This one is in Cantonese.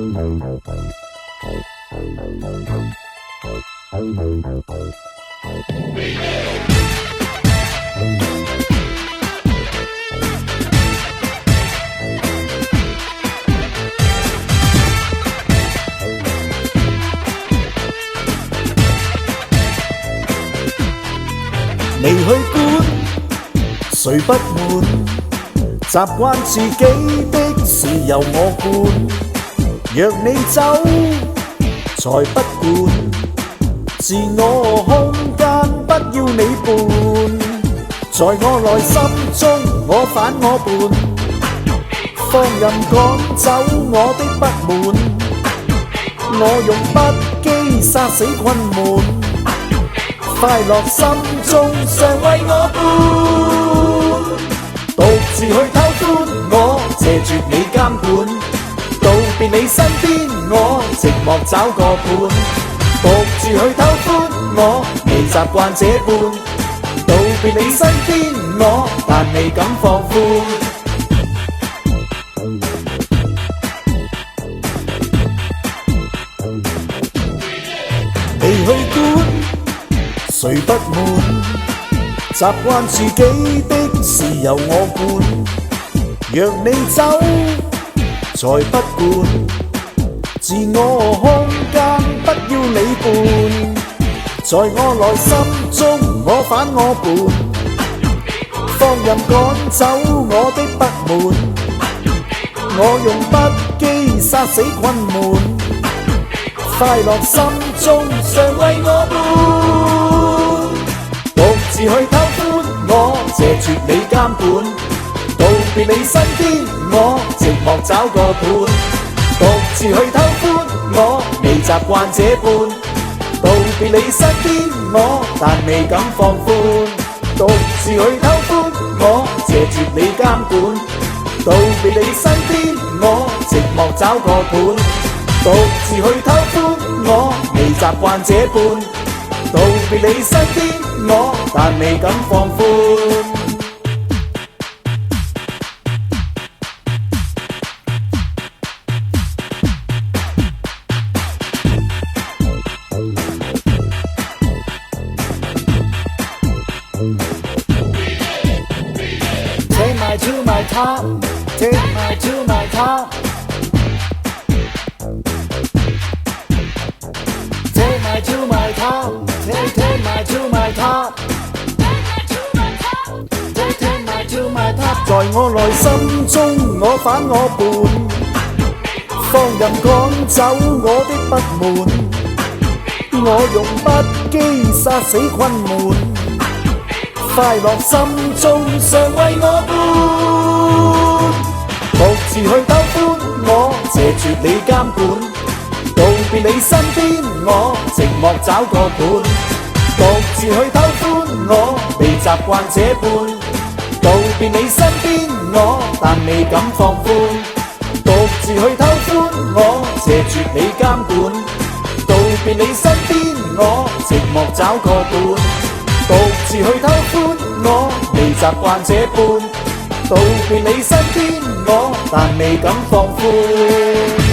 未去管，誰不滿？習慣自己的事由我管。若你走，才不管。自我空間不要你伴。在我內心中，我反我叛，放任趕走我的不滿。我用不羈殺死困悶。快樂心中常為我伴，獨自去偷歡，我謝絕你監管，道別你身邊，我寂寞找個伴，獨自去偷歡，我未習慣這般，道別你身邊，我但未敢放寬。未去管，誰不滿？習慣自己的事由我管。若你走，才不管。自我空間不要你伴。在我內心中，我反我叛，放任趕走我的不滿。我用不羈殺死困悶。快樂心中常為我伴，獨自去偷歡，我謝絕你監管，道別你身邊，我寂寞找個伴，獨自去偷歡，我未習慣這般，道別你身邊，我但未敢放寬，獨自去偷歡，我謝絕你監管，道別你身邊，我寂寞找個伴，獨自去偷歡，我未習慣這般，道別你身邊，我但未敢放寬。Take my to my top, take my to my top. Take my to my top, take my to my top. Take my to my top. 在我內心中，我反我叛，放任趕走我的不滿。我用不羈殺死困悶。快樂心中常為我伴，獨自去偷歡，我謝絕你監管，道別你身邊，我寂寞找個伴，獨自去偷歡，我未習慣這般，道別你身邊，我但未敢放寬，獨自去偷歡，我謝絕你監管，道別你身邊，我寂寞找個伴。獨自去偷歡，我未習慣這般，道別你身邊，我但未敢放寬。